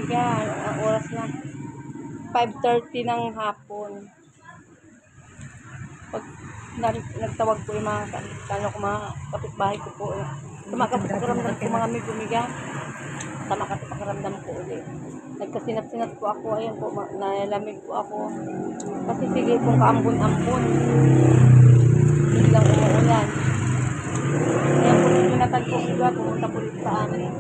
gumiga. Ang oras na 5:30 ng hapon. Pag nagtawag po yung mga kapitbahay ko po. Pakiramdam ko mga may gumiga. Pakiramdam ko ulit. Nagkasinat-sinat po ako. Ayan po, nalamig po ako. Kasi sige pong kaambon-ambon. Biglang umuulan. Ayan po, pinatag po siya. Pumunta po dito sa amin.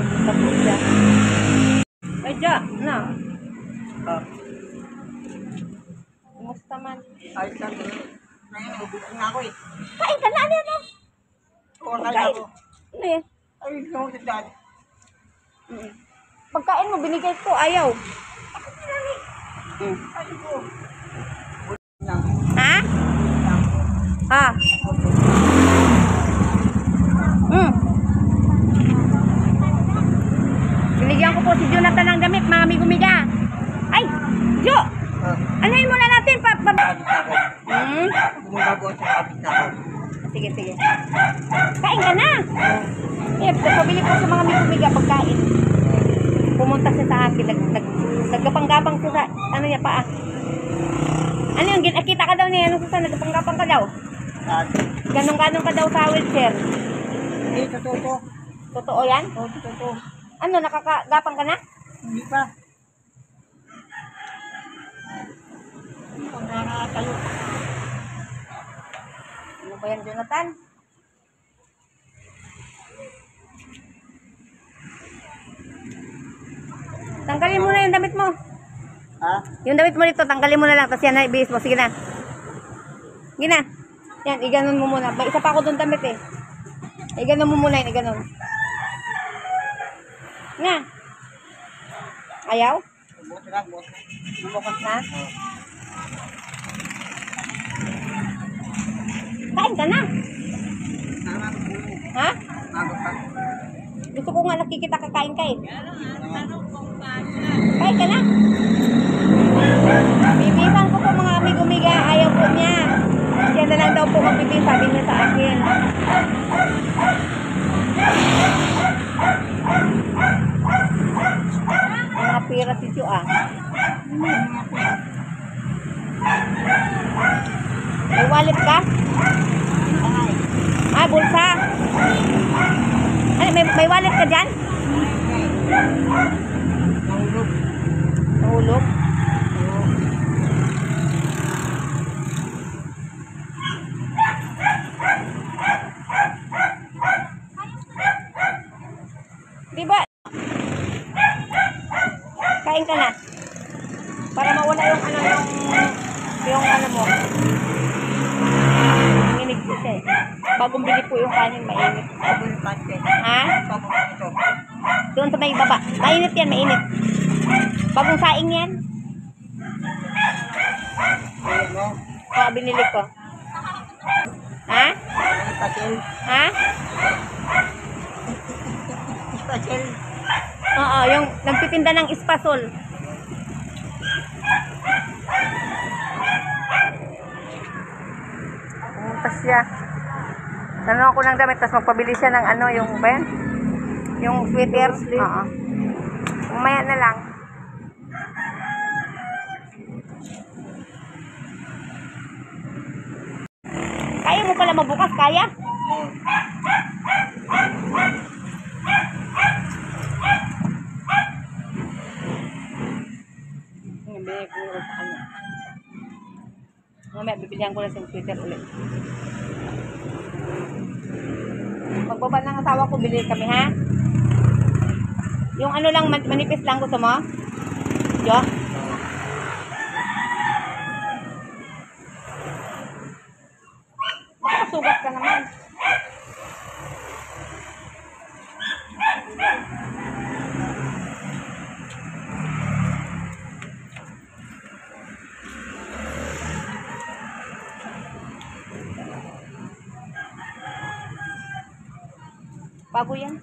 Pumunta po siya. Ay, dyan, na. Kumusta man? Ayos lang din. Ngayon, ubusin na ako eh. Kain ka na, ano yan, no? Oo, kaya ako. Ano yan? Ayos lang ako sa dad. Pagkain mo, binigay ko, ayaw. Ayos ko. Lang. Ha? Lang. Ah. Binigyan ko po si Jonathan ng damit, mga amigo-miga. Ay, Jo! Anuhin muna natin, Bumabago sa kapit na ako. Sige, sige. Kain ka na. Eh, pabili po sa mga amigo-miga pagkain. Pumunta siya sa akin, naggapang-gapang siya sa, ano niya pa ah. Ano yung, kita ka daw niya, ano sa nagapang-gapang ka daw? Ganong-ganong ka daw sa wheelchair. Hindi, totoo to. Totoo yan? Oo, totoo. Ano, nakakagapang ka na? Hindi pa. Hindi pa nakakatayo. Ano ba yan, Jonathan? Tanggalin mo na yung damit mo. Ha? Yung damit mo dito, tanggalin mo na lang. Tapos yan na, ibihis mo. Sige na. Sige na. Yan, iganon mo muna. May isa pa ako doon damit eh. Iganon mo muna yun, iganon. Nga. Ayaw? Buti lang, buti. Bukas na? Kain ka na. Ha? Magot pa. Gusto ko nga nakikita kakain ka eh. Kain ka na. Bibisan ko po mga amigo-miga. Ayaw po niya. Siya na lang daw po magbibis. Sabi niya sa akin. Mga pira si Jo ah. May wallet ka? Ah, bulsa. Ay, may wallet ka dyan? Nahulog. Nahulog? Diba? Kain ka na. Para mawala yung ano yung ano mo. Nanginig po siya eh. Bagong bili po yung kanin, mainit. Sabon yung pante. Ha? Sabon ito. Doon sa may baba. Mainit yan, mainit. Bagong saing yan. Ayun mo. Oo, binili ko. Ha? Patil. Ha? Patil. Oo, yung nagtitinda ng espasol. Pumunta siya. Tanong ako ng damit, tapos magpabili siya ng ano, yung ba yan? Yung sweater. Oo. Umaya na lang. Kaya mo pala mabukas, kaya? Binigay ko ulit sa kanya. Mamaya, bibilihan ko lang sa Twitter ulit. Magbaba ng asawa ko, bili kami ha? Yung ano lang, manipis lang gusto mo? Jo? Baka sugat ka naman. Bago yan.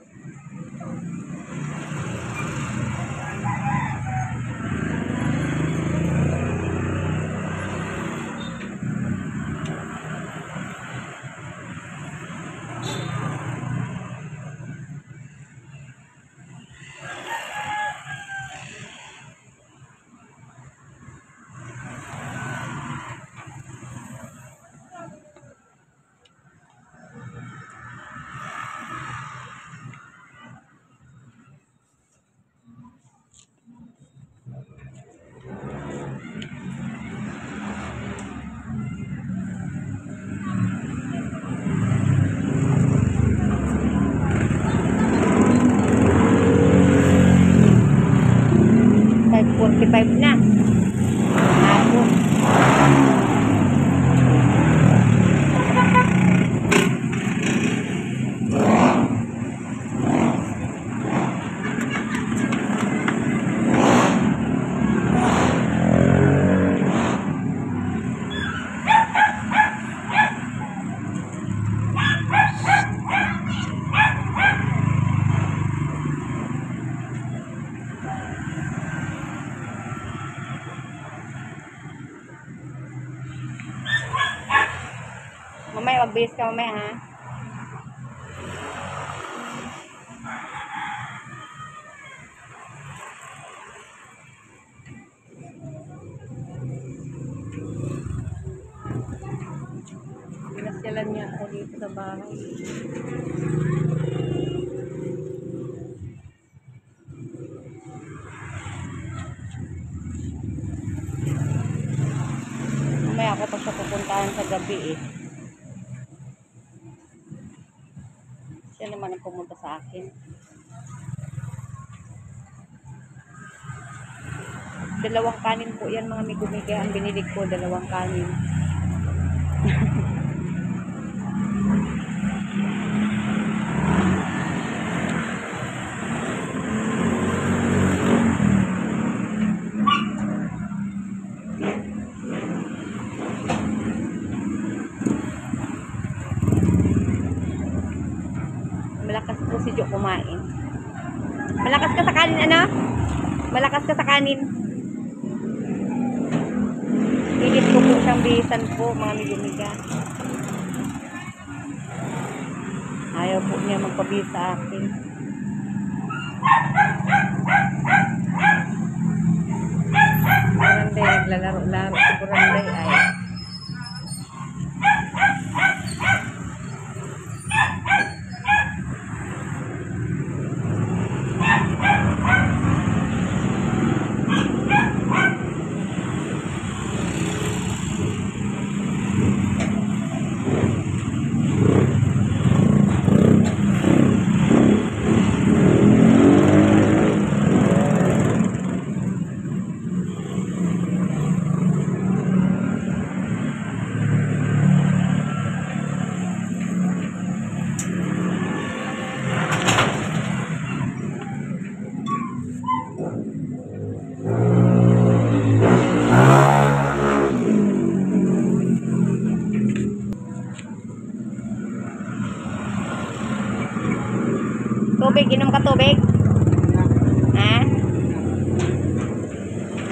45 na. Hapon. Mamaya, magbihis ka mamaya, ha? Pinasyalan niya ako dito sa bahay. Mamaya ako pa siya pupuntahan sa gabi, eh. Siya naman ang pumunta sa akin. Dalawang kanin po yan, mga migo-miga. Ang binilig ko, dalawang kanin. Malakas po si Jo kumain. Malakas ka sa kanin, ano? Malakas ka sa kanin. Pilit ko po siyang bihisan po, mga migo-miga. Ayaw po niya magpabihis sa akin. Buranday, naglalaro-laro si Buranday ay. Tubig, inom ka tubig? Ha?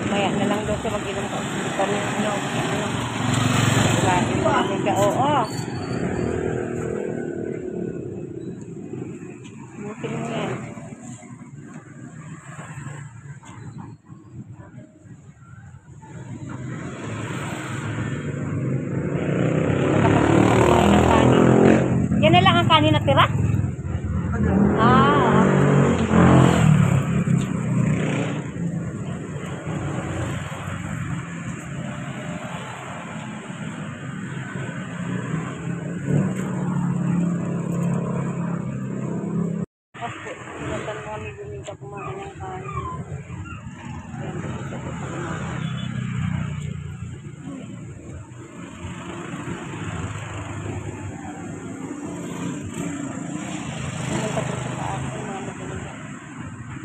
Maya na lang daw siya mag-inom ka. Kami, ano. Oo. Bukin mo yan. Yan na lang ang kanin na tira? Ah. Sinundan mo kami guminta kumain ng kanin. Ayan, gusto ko sa kumain.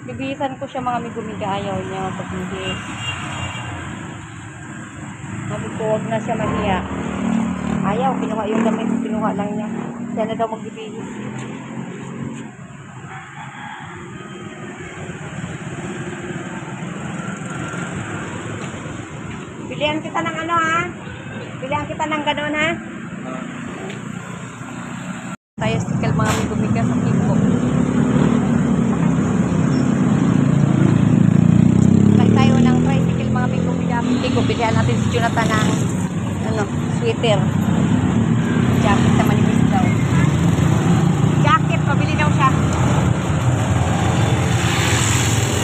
Bibihisan ko siya, mga migo-miga. Ayaw niya magbihis. Sabi ko, huwag na siya mahiya. Ayaw, kinuha yung damit. Kinuha lang niya. Siya na daw magbibihis. Bilihan kita ng ano, ha? Bilihan kita ng gano'n, ha? Tayo sikal, mga migo-miga sa Kiko. Kiko, bilihan natin si Jonathan ng ano, sweater. Jacket sa manipis daw. Jacket, pabili daw siya.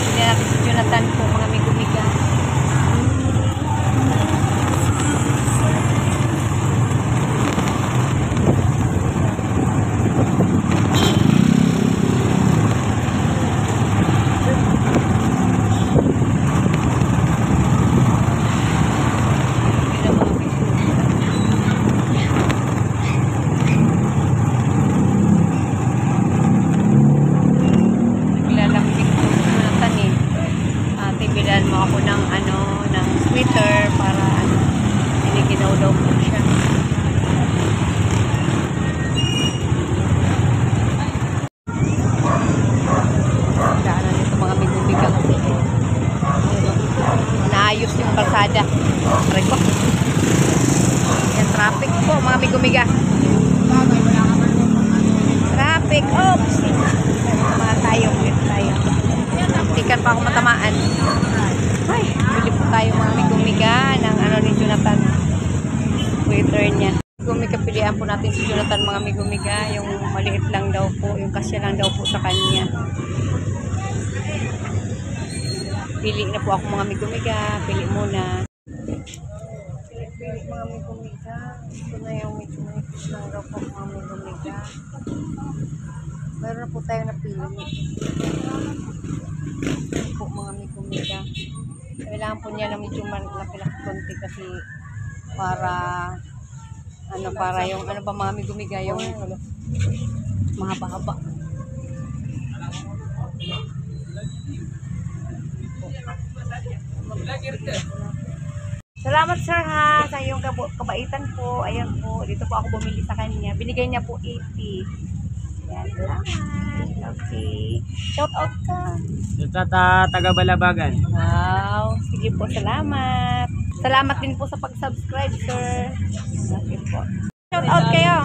Bilihan natin si Jonathan po, mga migo-miga. Bilan mo ako ng ano, ng sweater para ano, iniginaw daw po siya. Daanan nito mga bigobiga kasi naayos yung kalsada. Aray ko. Yan, traffic po mga bigobiga. Traffic. Oops. Mga tayo. Tikan pa ako matamaan. Ay, bili po tayo mga bigobiga ng ano ni Jonathan. Twitter niya. Gumiga, pilihan po natin si Jonathan mga migumiga, yung maliit lang daw po, yung kasya lang daw po sa kanya. Pili na po ako mga migumiga, pili muna. Pili mga migumiga, ito na yung migumiga lang daw po mga migumiga. Meron na po tayo napili. Po mga migumiga. Kailangan po niya na medyo malaki-laki konti kasi para ano, para yung ano pa mga migumiga, yung mahaba-haba. Salamat sir ha sa iyong kabaitan po. Ayan po, dito po ako bumili sa kanya. Binigay niya po 80. Ayan, salamat. Okay. Shout out ka. Taga Balabagan. Wow. Sige po, salamat. Salamat din po sa pag-subscribe, sir. Okay po. Shout out kayo.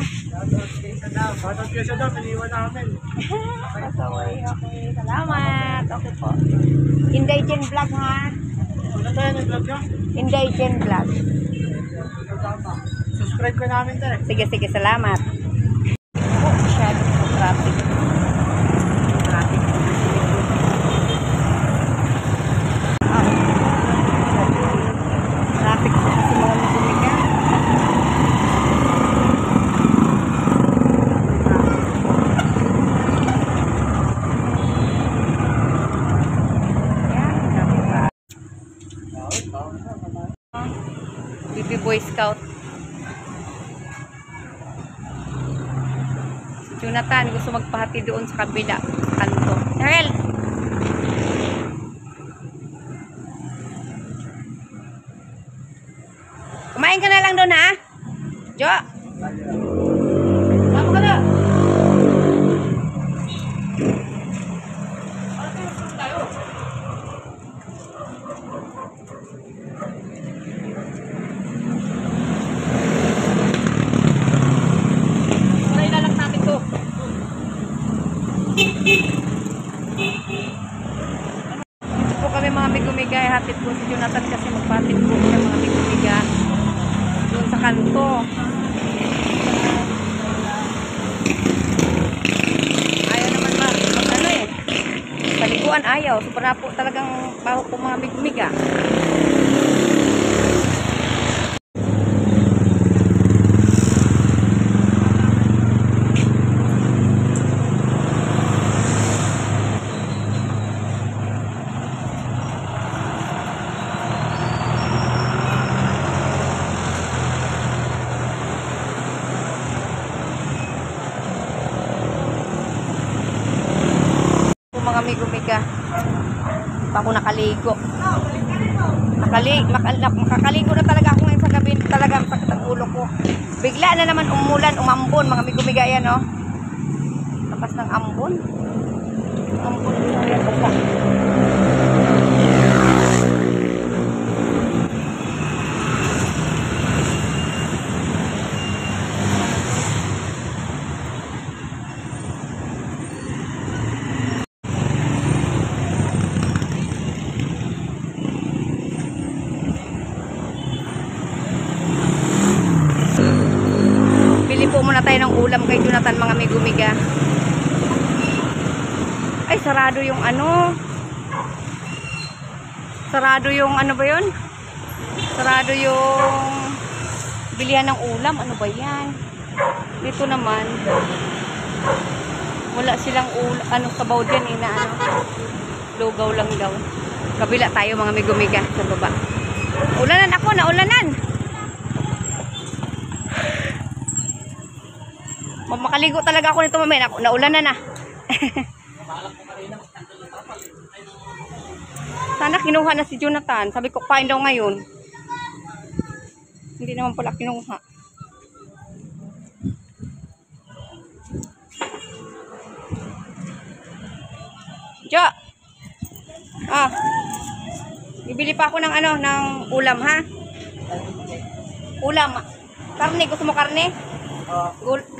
Shoutout kayo sa daw, piniwan namin. Pasaway. Okay, salamat. Okay po. Inday Vlog ha. Ano tayo nag-vlog nyo? Inday Vlog. Subscribe ko namin tayo. Sige, sige, salamat. Oh, masyado po traffic. Traffic. Traffic po kasi mga nagbumiga. Baby Boy Scout. Si Jonathan gusto magpahati doon sa kabila, sa kanto. Narel! Kumain ka na lang doon ha? Jo! Tama ka na! Dito po kami mga migumiga, hatid po si Jonathan kasi magpatid po siya mga migumiga doon sa kanto. Ayaw naman ano eh, paliguan ayaw, sobra po talagang baho po mga migumiga. Mga migumiga, pa ako nakaligo. Makakaligo na talaga ako ngayon sa gabi, talagang sakit ang ulo ko. Bigla na naman umulan, umambon mga migumiga yan, oh. Lakas ng ambon. Ambon na yan basta. Po muna tayo ng ulam kay Jonathan mga migumiga. Ay, sarado yung ano. Sarado yung ano ba yun? Sarado yung bilihan ng ulam. Ano ba yan? Dito naman wala silang ulam. Ano sabaw dyan eh na ano. Lugaw lang daw. Kabila tayo mga migumiga sa baba. Ulanan ako, naulanan. Makaligo talaga ako nito mamaya. Naulan na na. Sana Sana kinuha na si Jonathan. Sabi ko, kain daw ngayon. Hindi naman pala kinuha. Jo! Ah. Bibili pa ako ng ano, ng ulam, ha? Ulam. Karne. Gusto mo karne?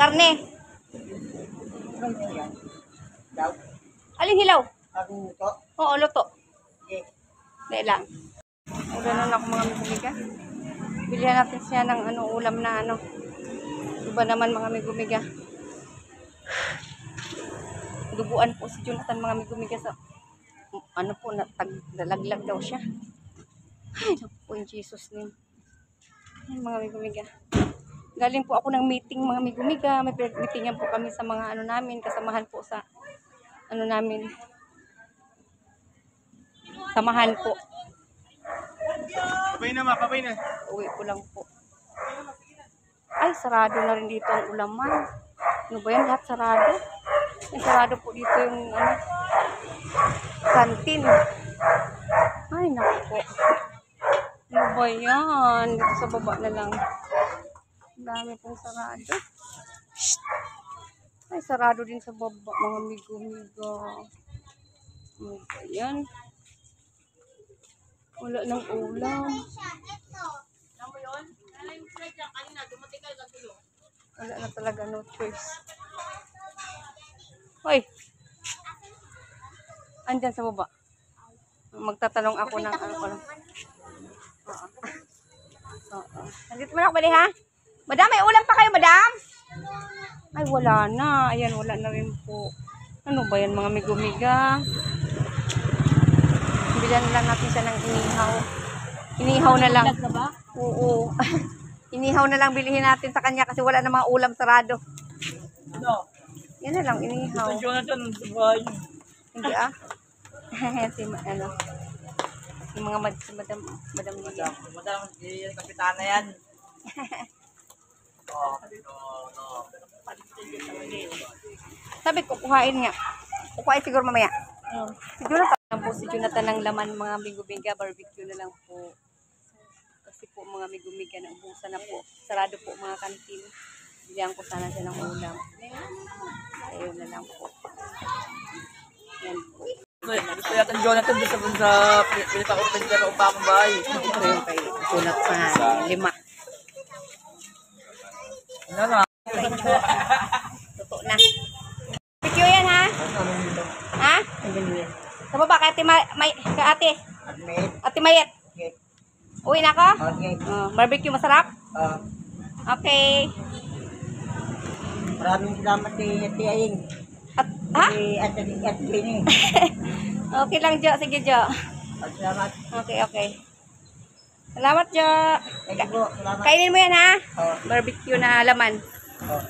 Karne. Alin hilaw? Oo, luto. Dahil lang. O, ganun ako mga migumiga. Bilihan natin siya ng ano, ulam na ano. Iba naman mga migumiga. Duguan po si Jonathan mga migumiga sa ano po, nalaglag daw siya. Ay, naku po in Jesus name. Ay, mga migumiga. Galing po ako ng meeting mga migumiga. May meetingan po kami sa mga ano namin, kasamahan po sa ano namin. Samahan po. Papay na ma, papay na. Uwi ko lang po. Ay, sarado na rin dito ang ulaman. Ano ba yan? Lahat sarado. Ay, sarado po dito yung ano, kantin. Ay, naku po. Ano ba yan? Dito sa baba na lang. Ang dami pong sarado. Ay, sarado din sa baba, mga migo-migo. Ano ba yan? Wala ng ulam. Wala na talaga, no choice. Hoy! Andyan sa baba. Magtatanong ako ng ano ko lang. Oo. Nandito mo na ako, bali ha? Madam, may ulam pa kayo, madam? Ay, wala na. Ayan, wala na rin po. Ano ba yan, mga migo-miga? Bilan lang natin siya ng inihaw. Inihaw na lang. Oo. Inihaw na lang bilihin natin sa kanya kasi wala na mga ulam sarado. Ano? Yan na lang, inihaw. Ito Jonathan, bahay. Hindi ah. Si ano. Si mga si madam niya. Madam, yung kapitana yan. Sabi ko, kuhain nga. Kuhain siguro mamaya. Siguro lang po si Jonathan ng laman mga migo-miga, barbecue na lang po. Kasi po mga migo-miga na ubusan na po. Sarado po mga kantin. Bigyan ko sana siya ng ulam. Ayun na lang po. Yan po. Gusto yata ni Jonathan doon sa pinapakupin ka pa akong bahay. Ito yung kay Jonathan. 5. Ano na? Totoo na. Barbecue yan ha? Ha? Sa baba kay Ate kay Ate. Ate Mayet. Uwi na ako? Barbecue masarap? Okay. Maraming salamat kay Ate Aing. Ha? At Jenny. Okay lang, Jo. Sige, Jo. Salamat. Okay. Salamat, Jo. Thank you po. Salamat. Kainin mo yan, ha? Oh. Barbecue na laman. Oh.